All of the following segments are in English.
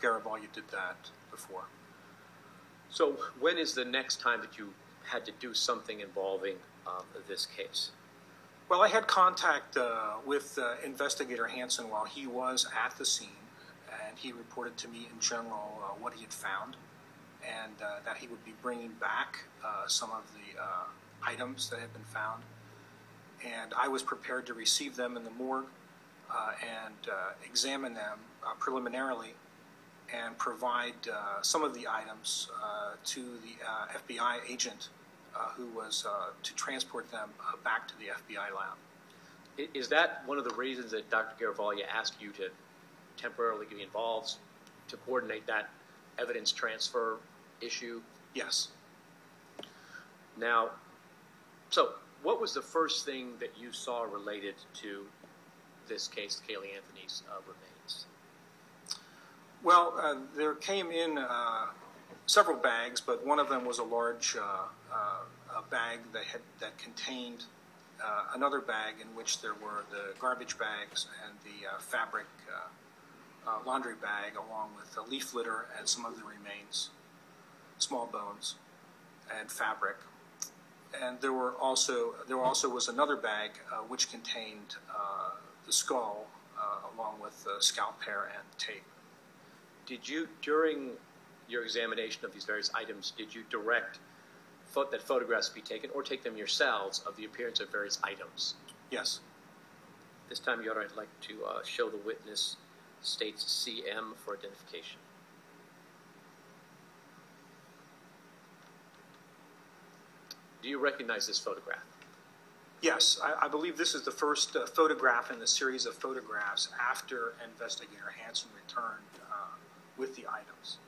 Dr. Garavaglia did that before. So when is the next time that you had to do something involving this case? Well, I had contact with Investigator Hansen while he was at the scene, and he reported to me in general what he had found, and that he would be bringing back some of the items that had been found. And I was prepared to receive them in the morgue and examine them preliminarily and provide some of the items to the FBI agent who was to transport them back to the FBI lab. Is that one of the reasons that Dr. Garavaglia asked you to temporarily get involved to coordinate that evidence transfer issue? Yes. Now, so what was the first thing that you saw related to this case, Caylee Anthony's remains? Well, there came in several bags, but one of them was a large bag that contained another bag in which there were the garbage bags and the fabric laundry bag, along with the leaf litter and some of the remains, small bones and fabric. And there also was another bag which contained the skull along with the scalp hair and tape. Did you, during your examination of these various items, did you direct that photographs be taken or take them yourselves of the appearance of various items? Yes. This time, Your Honor, I'd like to show the witness states CM for identification. Do you recognize this photograph? Yes, I believe this is the first photograph in the series of photographs after Investigator Hansen returned with the items.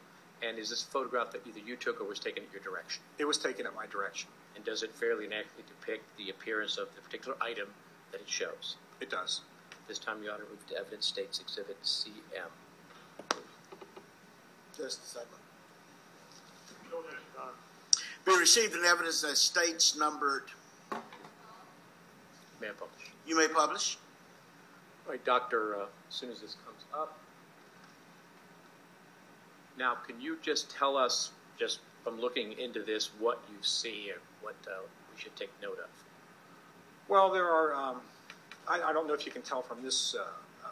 And is this a photograph that either you took or was taken at your direction? It was taken at my direction. And does it fairly and accurately depict the appearance of the particular item that it shows? It does. This time, Your Honor, move to evidence states exhibit CM. Just a second. We received an evidence that states numbered. May I publish? You may publish. All right, Doctor, as soon as this comes up. Now, can you just tell us, just from looking into this, what you see and what we should take note of? Well, there are, I don't know if you can tell from this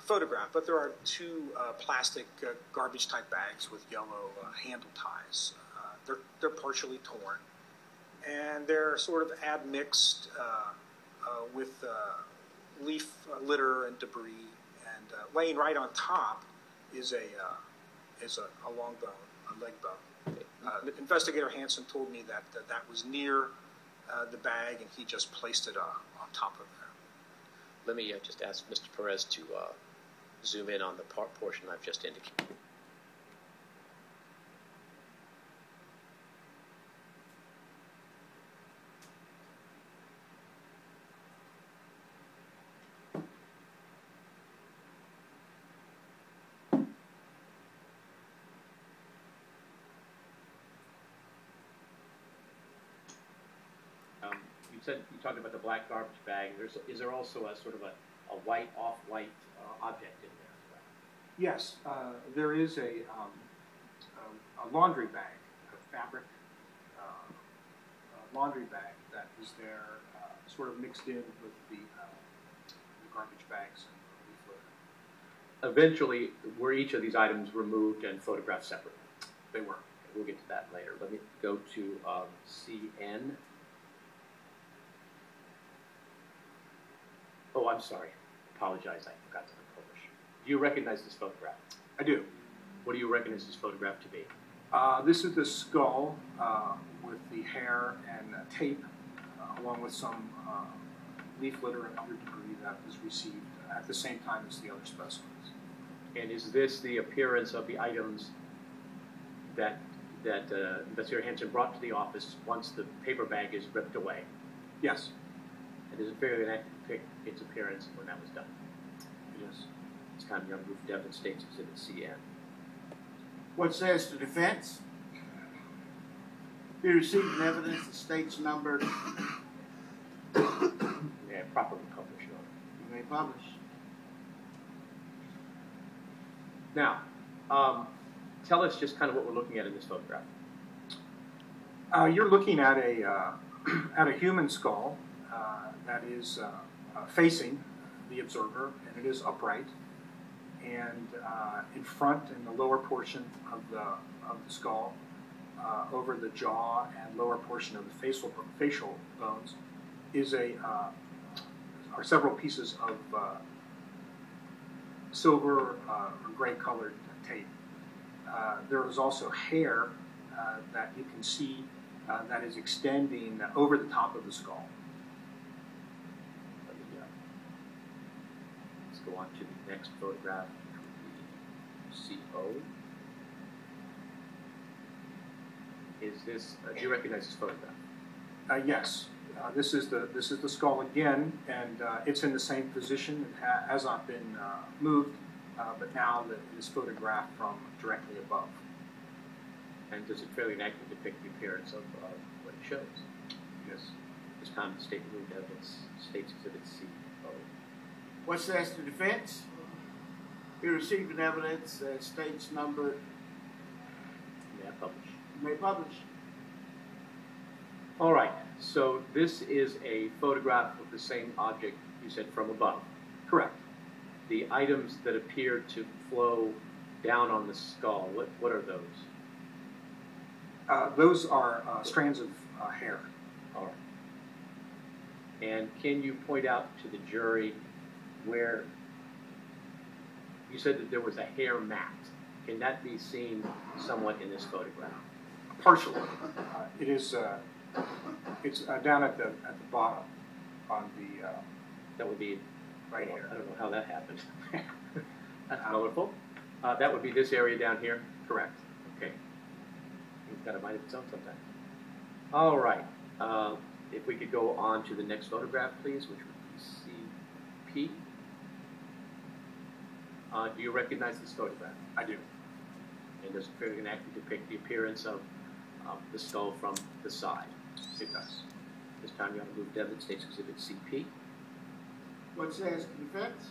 photograph, but there are two plastic garbage-type bags with yellow handle ties. They're partially torn, and they're sort of admixed with leaf litter and debris. And laying right on top is a long bone, a leg bone. Investigator Hansen told me that that was near the bag, and he just placed it on top of there. Let me just ask Mr. Perez to zoom in on the portion I've just indicated. You talked about the black garbage bag. Is there also a sort of a white, off-white object in there as well? Yes, there is a laundry bag, a fabric laundry bag that is there, sort of mixed in with the garbage bags and the leaf litter. Eventually, were each of these items removed and photographed separately? They were. We'll get to that later. Let me go to CN. Oh, I'm sorry. Apologize, I forgot to publish. Do you recognize this photograph? I do. What do you recognize this photograph to be? This is the skull with the hair and tape, along with some leaf litter and other debris that was received at the same time as the other specimens. And is this the appearance of the items that Investigator Hansen brought to the office once the paper bag is ripped away? Yes. And is it fairly accurate to depict its appearance when that was done? It is. It's time to move to evidence states exhibit CN. What says the defense? We received an evidence that states numbered. Yeah, properly published. You may publish. Now, tell us just kind of what we're looking at in this photograph. You're looking at a at a human skull that is facing the observer, and it is upright. And in front, in the lower portion of the skull, over the jaw and lower portion of the facial bones, is are several pieces of silver or gray colored tape. There is also hair that you can see that is extending over the top of the skull. Let's go on to the next photograph, the CO. Is this, do you recognize this photograph? Yes. This is the skull again, and it's in the same position. It has not been moved, but now it is photographed from directly above. And does it fairly accurately depict the appearance of what it shows? Yes. This time the state moved evidence, State's Exhibit CO. What's asked the defense? Be receiving evidence, states number. May I publish? You may publish. All right. So this is a photograph of the same object you said from above. Correct. The items that appear to flow down on the skull, what are those? Those are strands of hair. All right. And can you point out to the jury where you said that there was a hair mat? Can that be seen somewhat in this photograph? Partially. It is. It's down at the bottom on the. That would be right here. I don't know how that happened. That's colorful. That would be this area down here. Correct. Okay. It's got a mind of its own sometimes. All right. If we could go on to the next photograph, please, which would be CP. Do you recognize this photograph? I do. And does it fairly accurately depict the appearance of the skull from the side? It does. This time you have to move evidence, State's Exhibit CP. What's asked the defense?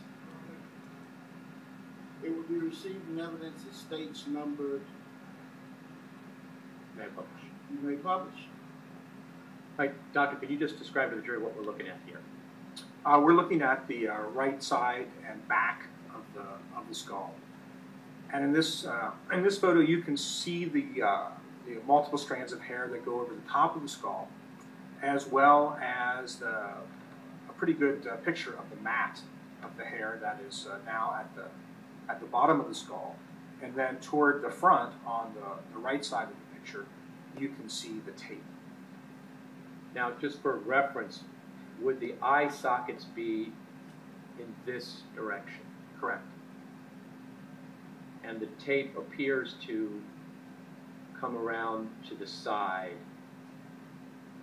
It will be receiving evidence that states numbered. May I publish? You may publish. All right, Doctor, can you just describe to the jury what we're looking at here? We're looking at the right side and back of the skull, and in this photo you can see the multiple strands of hair that go over the top of the skull, as well as a pretty good picture of the mat of the hair that is now at the bottom of the skull, and then toward the front on the right side of the picture, you can see the tape. Now, just for reference, would the eye sockets be in this direction? Correct. And the tape appears to come around to the side.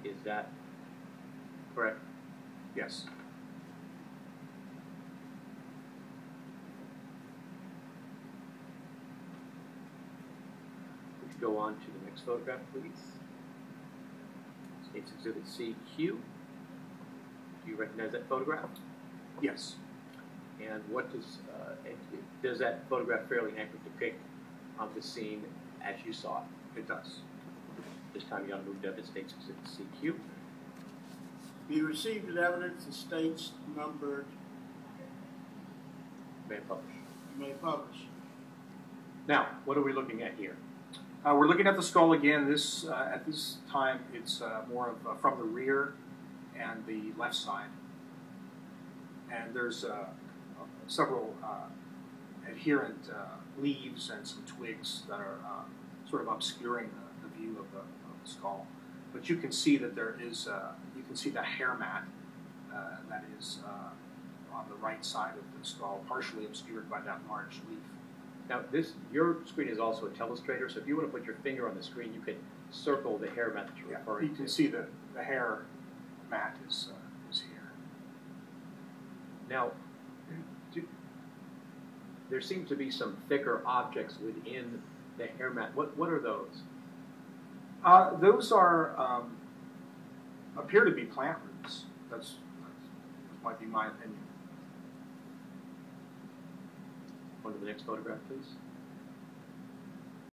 Is that correct? Yes. We could go on to the next photograph, please. State's Exhibit CQ. Do you recognize that photograph? Yes. And what does that photograph fairly accurately depict of the scene as you saw it? It does. This time you got to move to State's Exhibit CQ. Be receiving evidence that states numbered. May I publish? You may publish. Now, what are we looking at here? We're looking at the skull again. At this time, it's more of from the rear and the left side. And there's several adherent leaves and some twigs that are sort of obscuring the view of the skull. But you can see that there is, you can see the hair mat that is on the right side of the skull, partially obscured by that large leaf. Now, your screen is also a telestrator, so if you want to put your finger on the screen, you can circle the hair mat that you're referring to. You can see the hair mat is here. Now, there seem to be some thicker objects within the hair mat. What are those? Those are appear to be plant roots. That might be my opinion. On to the next photograph, please.